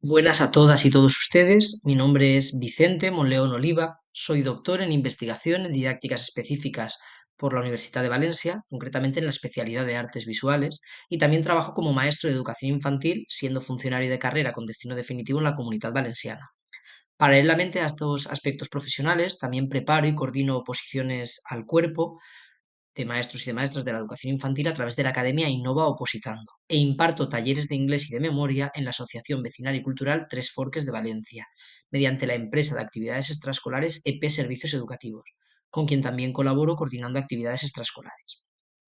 Buenas a todas y todos ustedes. Mi nombre es Vicente Monleón Oliva. Soy doctor en investigación en didácticas específicas por la Universidad de Valencia, concretamente en la especialidad de artes visuales, y también trabajo como maestro de educación infantil, siendo funcionario de carrera con destino definitivo en la Comunidad Valenciana. Paralelamente a estos aspectos profesionales, también preparo y coordino oposiciones al cuerpo de maestros y de maestras de la educación infantil a través de la Academia Innova Opositando e imparto talleres de inglés y de memoria en la Asociación Vecinal y Cultural Tres Forques de Valencia, mediante la empresa de actividades extraescolares EP Servicios Educativos, con quien también colaboro coordinando actividades extraescolares.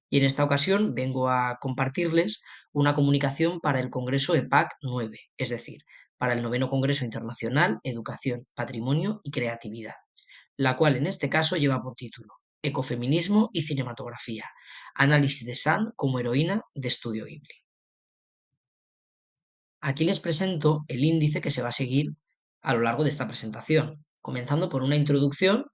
Y en esta ocasión vengo a compartirles una comunicación para el Congreso EPAC 9, es decir, para el noveno Congreso Internacional Educación, Patrimonio y Creatividad, la cual en este caso lleva por título Ecofeminismo y cinematografía, análisis de San como heroína de Estudio Ghibli. Aquí les presento el índice que se va a seguir a lo largo de esta presentación, comenzando por una introducción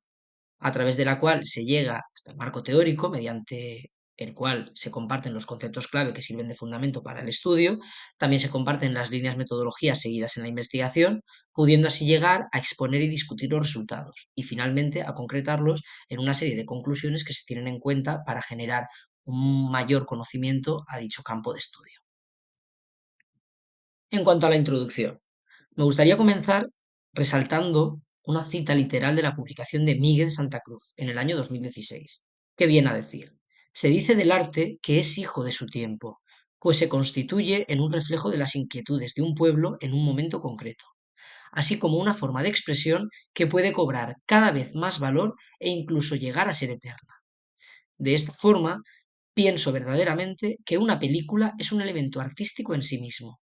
a través de la cual se llega hasta el marco teórico, mediante el cual se comparten los conceptos clave que sirven de fundamento para el estudio, también se comparten las líneas metodologías seguidas en la investigación, pudiendo así llegar a exponer y discutir los resultados y finalmente a concretarlos en una serie de conclusiones que se tienen en cuenta para generar un mayor conocimiento a dicho campo de estudio. En cuanto a la introducción, me gustaría comenzar resaltando una cita literal de la publicación de Miguel Santa Cruz en el año 2016, que viene a decir: se dice del arte que es hijo de su tiempo, pues se constituye en un reflejo de las inquietudes de un pueblo en un momento concreto, así como una forma de expresión que puede cobrar cada vez más valor e incluso llegar a ser eterna. De esta forma, pienso verdaderamente que una película es un elemento artístico en sí mismo,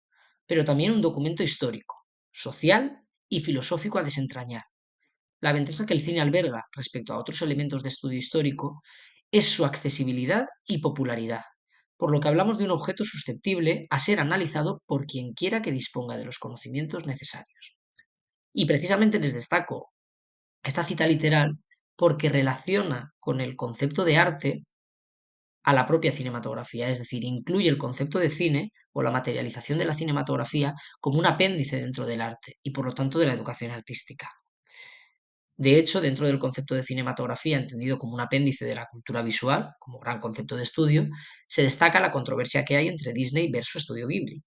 pero también un documento histórico, social y filosófico a desentrañar. La ventaja que el cine alberga respecto a otros elementos de estudio histórico es su accesibilidad y popularidad, por lo que hablamos de un objeto susceptible a ser analizado por quien quiera que disponga de los conocimientos necesarios. Y precisamente les destaco esta cita literal porque relaciona con el concepto de arte a la propia cinematografía, es decir, incluye el concepto de cine o la materialización de la cinematografía como un apéndice dentro del arte y por lo tanto de la educación artística. De hecho, dentro del concepto de cinematografía, entendido como un apéndice de la cultura visual, como gran concepto de estudio, se destaca la controversia que hay entre Disney versus Estudio Ghibli.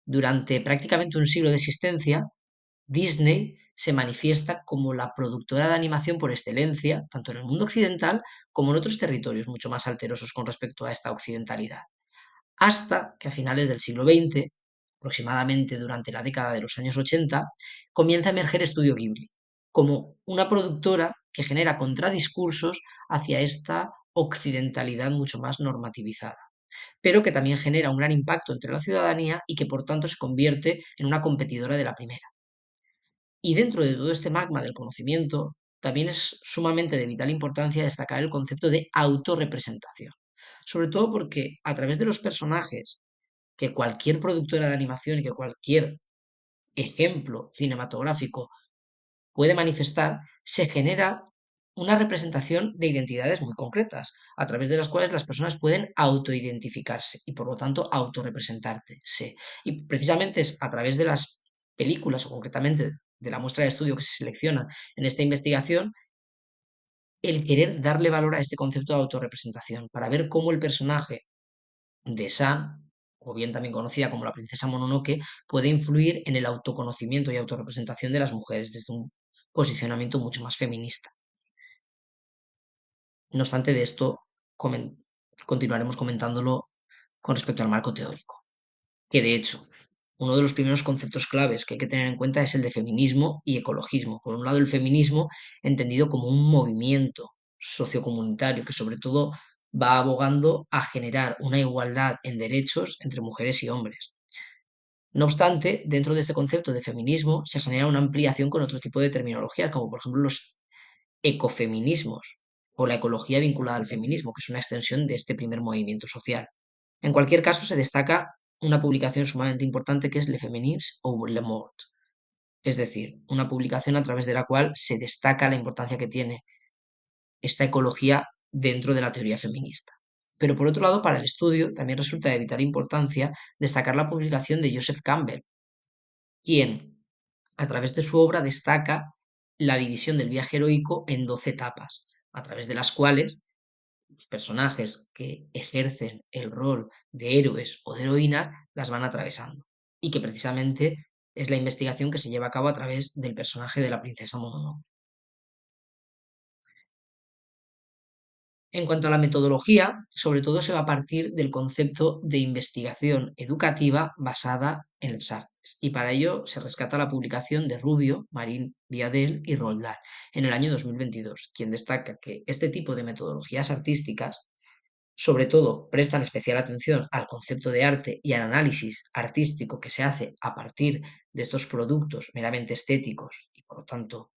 Durante prácticamente un siglo de existencia, Disney se manifiesta como la productora de animación por excelencia, tanto en el mundo occidental como en otros territorios mucho más alterosos con respecto a esta occidentalidad. Hasta que a finales del siglo XX, aproximadamente durante la década de los años 80, comienza a emerger Estudio Ghibli como una productora que genera contradiscursos hacia esta occidentalidad mucho más normativizada, pero que también genera un gran impacto entre la ciudadanía y que por tanto se convierte en una competidora de la primera. Y dentro de todo este magma del conocimiento, también es sumamente de vital importancia destacar el concepto de autorrepresentación, sobre todo porque a través de los personajes que cualquier productora de animación y que cualquier ejemplo cinematográfico puede manifestar, se genera una representación de identidades muy concretas, a través de las cuales las personas pueden autoidentificarse y por lo tanto autorrepresentarse. Y precisamente es a través de las películas, o concretamente de la muestra de estudio que se selecciona en esta investigación, el querer darle valor a este concepto de autorrepresentación, para ver cómo el personaje de San, o bien también conocida como la princesa Mononoke, puede influir en el autoconocimiento y autorrepresentación de las mujeres desde un posicionamiento mucho más feminista. No obstante, de esto continuaremos comentándolo con respecto al marco teórico, que de hecho, uno de los primeros conceptos claves que hay que tener en cuenta es el de feminismo y ecologismo. Por un lado, el feminismo entendido como un movimiento sociocomunitario que sobre todo va abogando a generar una igualdad en derechos entre mujeres y hombres. No obstante, dentro de este concepto de feminismo se genera una ampliación con otro tipo de terminologías, como por ejemplo los ecofeminismos o la ecología vinculada al feminismo, que es una extensión de este primer movimiento social. En cualquier caso, se destaca una publicación sumamente importante que es Le Féminisme ou le Mort, es decir, una publicación a través de la cual se destaca la importancia que tiene esta ecología dentro de la teoría feminista. Pero por otro lado, para el estudio también resulta de vital importancia destacar la publicación de Joseph Campbell, quien A través de su obra destaca la división del viaje heroico en 12 etapas, a través de las cuales los personajes que ejercen el rol de héroes o de heroínas las van atravesando. Y que precisamente es la investigación que se lleva a cabo a través del personaje de la princesa Mononoke. En cuanto a la metodología, sobre todo se va a partir del concepto de investigación educativa basada en las artes, y para ello se rescata la publicación de Rubio, Marín Viadel y Roldán en el año 2022, quien destaca que este tipo de metodologías artísticas sobre todo prestan especial atención al concepto de arte y al análisis artístico que se hace a partir de estos productos meramente estéticos y por lo tanto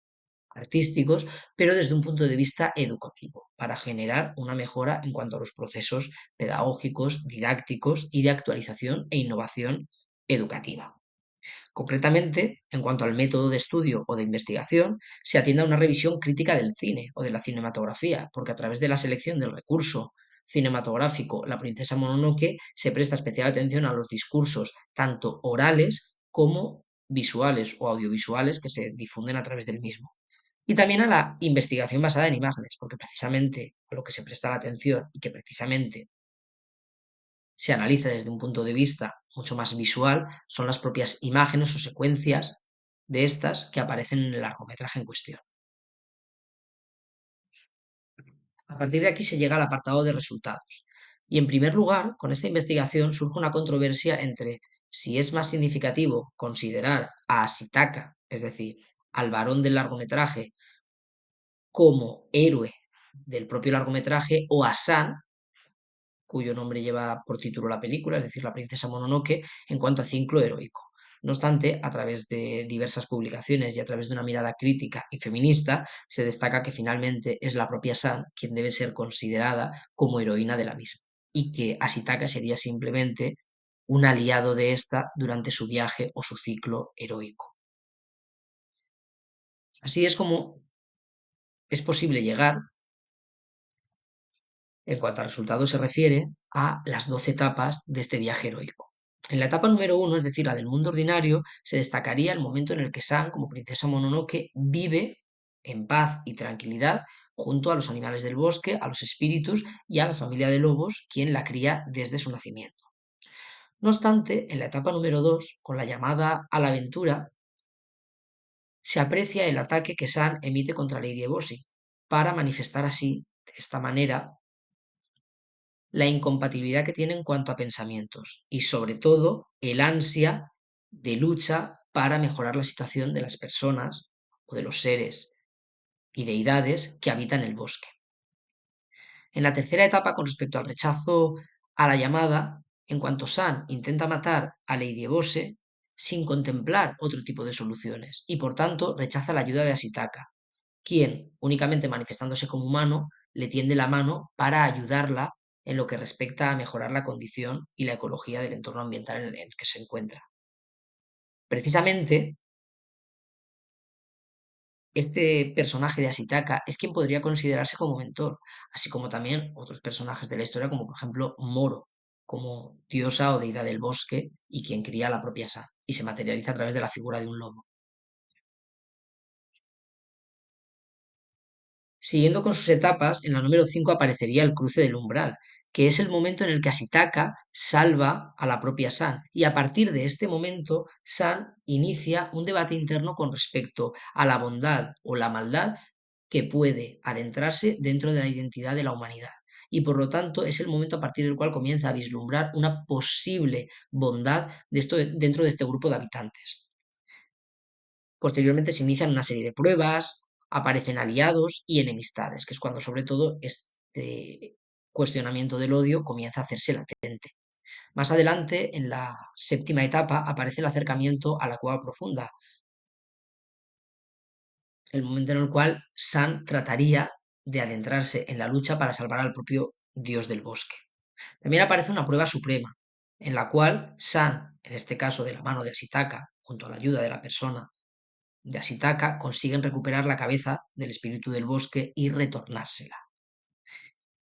artísticos, pero desde un punto de vista educativo, para generar una mejora en cuanto a los procesos pedagógicos, didácticos y de actualización e innovación educativa. Concretamente, en cuanto al método de estudio o de investigación, se atiende a una revisión crítica del cine o de la cinematografía, porque a través de la selección del recurso cinematográfico La princesa Mononoke se presta especial atención a los discursos tanto orales como visuales o audiovisuales que se difunden a través del mismo. Y también a la investigación basada en imágenes, porque precisamente a lo que se presta la atención y que precisamente se analiza desde un punto de vista mucho más visual son las propias imágenes o secuencias de estas que aparecen en el largometraje en cuestión. A partir de aquí se llega al apartado de resultados. Y en primer lugar, con esta investigación surge una controversia entre si es más significativo considerar a Asitaka, es decir, al varón del largometraje, como héroe del propio largometraje, o a San, cuyo nombre lleva por título la película, es decir, La princesa Mononoke, en cuanto a ciclo heroico. No obstante, a través de diversas publicaciones y a través de una mirada crítica y feminista, se destaca que finalmente es la propia San quien debe ser considerada como heroína de la misma, y que Asitaka sería simplemente un aliado de esta durante su viaje o su ciclo heroico. Así es como es posible llegar, en cuanto a resultados se refiere, a las 12 etapas de este viaje heroico. En la etapa número uno, es decir, la del mundo ordinario, se destacaría el momento en el que San, como princesa Mononoke, vive en paz y tranquilidad junto a los animales del bosque, a los espíritus y a la familia de lobos, quien la cría desde su nacimiento. No obstante, en la etapa número 2, con la llamada a la aventura, se aprecia el ataque que San emite contra Lady Ebosi, para manifestar así, de esta manera, la incompatibilidad que tiene en cuanto a pensamientos y sobre todo el ansia de lucha para mejorar la situación de las personas o de los seres y deidades que habitan el bosque. En la tercera etapa, con respecto al rechazo a la llamada, en cuanto San intenta matar a Lady Ebose sin contemplar otro tipo de soluciones y por tanto rechaza la ayuda de Asitaka, quien, únicamente manifestándose como humano, le tiende la mano para ayudarla en lo que respecta a mejorar la condición y la ecología del entorno ambiental en el que se encuentra. Precisamente, este personaje de Asitaka es quien podría considerarse como mentor, así como también otros personajes de la historia, como por ejemplo Moro, como diosa o deidad del bosque y quien cría la propia Sa, y se materializa a través de la figura de un lobo. Siguiendo con sus etapas, en la número 5 aparecería el cruce del umbral, que es el momento en el que Asitaka salva a la propia San, y a partir de este momento San inicia un debate interno con respecto a la bondad o la maldad que puede adentrarse dentro de la identidad de la humanidad. Y por lo tanto es el momento a partir del cual comienza a vislumbrar una posible bondad dentro de este grupo de habitantes. Posteriormente se inician una serie de pruebas, aparecen aliados y enemistades, que es cuando sobre todo este cuestionamiento del odio comienza a hacerse latente. Más adelante, en la séptima etapa, aparece el acercamiento a la cueva profunda, el momento en el cual San trataría de adentrarse en la lucha para salvar al propio dios del bosque. También aparece una prueba suprema, en la cual San, en este caso de la mano de Asitaka, junto a la ayuda de la persona de Asitaka, consiguen recuperar la cabeza del espíritu del bosque y retornársela.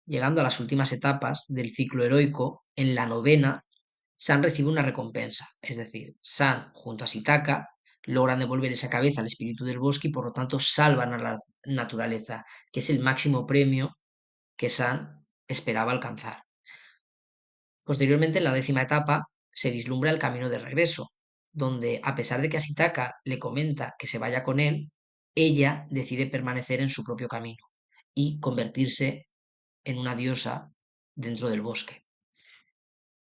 Llegando a las últimas etapas del ciclo heroico, en la novena, San recibe una recompensa, es decir, San junto a Asitaka logran devolver esa cabeza al espíritu del bosque y por lo tanto salvan a la naturaleza, que es el máximo premio que San esperaba alcanzar. Posteriormente, en la 10ª etapa, se vislumbra el camino de regreso, donde, a pesar de que Asitaka le comenta que se vaya con él, ella decide permanecer en su propio camino y convertirse en una diosa dentro del bosque.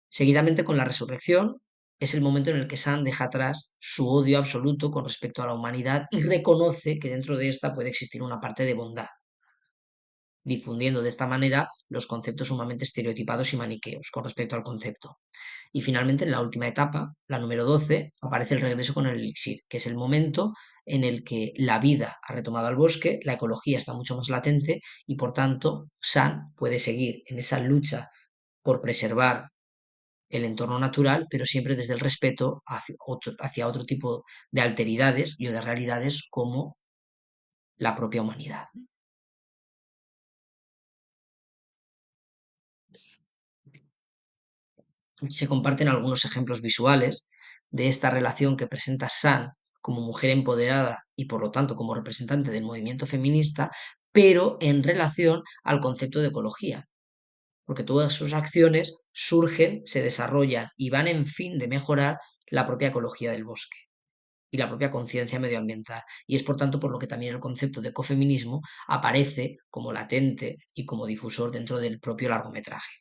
Seguidamente, con la resurrección, es el momento en el que San deja atrás su odio absoluto con respecto a la humanidad y reconoce que dentro de esta puede existir una parte de bondad, difundiendo de esta manera los conceptos sumamente estereotipados y maniqueos con respecto al concepto. Y finalmente, en la última etapa, la número 12, aparece el regreso con el elixir, que es el momento en el que la vida ha retomado al bosque, la ecología está mucho más latente y por tanto San puede seguir en esa lucha por preservar el entorno natural, pero siempre desde el respeto hacia otro tipo de alteridades y o de realidades como la propia humanidad. Se comparten algunos ejemplos visuales de esta relación que presenta San como mujer empoderada y por lo tanto como representante del movimiento feminista, pero en relación al concepto de ecología, porque todas sus acciones surgen, se desarrollan y van en fin de mejorar la propia ecología del bosque y la propia conciencia medioambiental. Y es por tanto por lo que también el concepto de ecofeminismo aparece como latente y como difusor dentro del propio largometraje.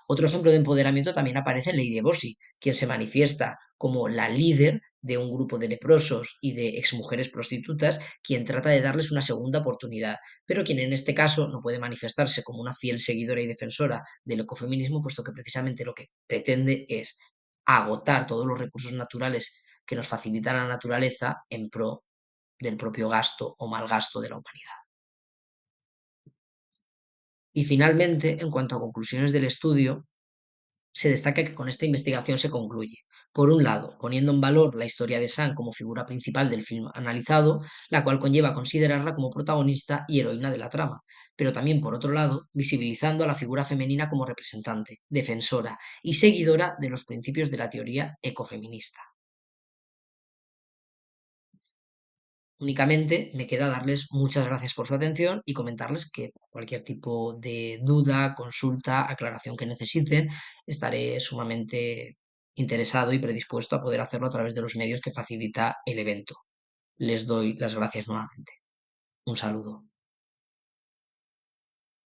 Otro ejemplo de empoderamiento también aparece en Lady Ebosi, quien se manifiesta como la líder de un grupo de leprosos y de exmujeres prostitutas, quien trata de darles una segunda oportunidad, pero quien en este caso no puede manifestarse como una fiel seguidora y defensora del ecofeminismo, puesto que precisamente lo que pretende es agotar todos los recursos naturales que nos facilita la naturaleza en pro del propio gasto o mal gasto de la humanidad. Y finalmente, en cuanto a conclusiones del estudio, se destaca que con esta investigación se concluye, por un lado, poniendo en valor la historia de San como figura principal del film analizado, la cual conlleva considerarla como protagonista y heroína de la trama, pero también, por otro lado, visibilizando a la figura femenina como representante, defensora y seguidora de los principios de la teoría ecofeminista. Únicamente me queda darles muchas gracias por su atención y comentarles que cualquier tipo de duda, consulta, aclaración que necesiten, estaré sumamente interesado y predispuesto a poder hacerlo a través de los medios que facilita el evento. Les doy las gracias nuevamente. Un saludo.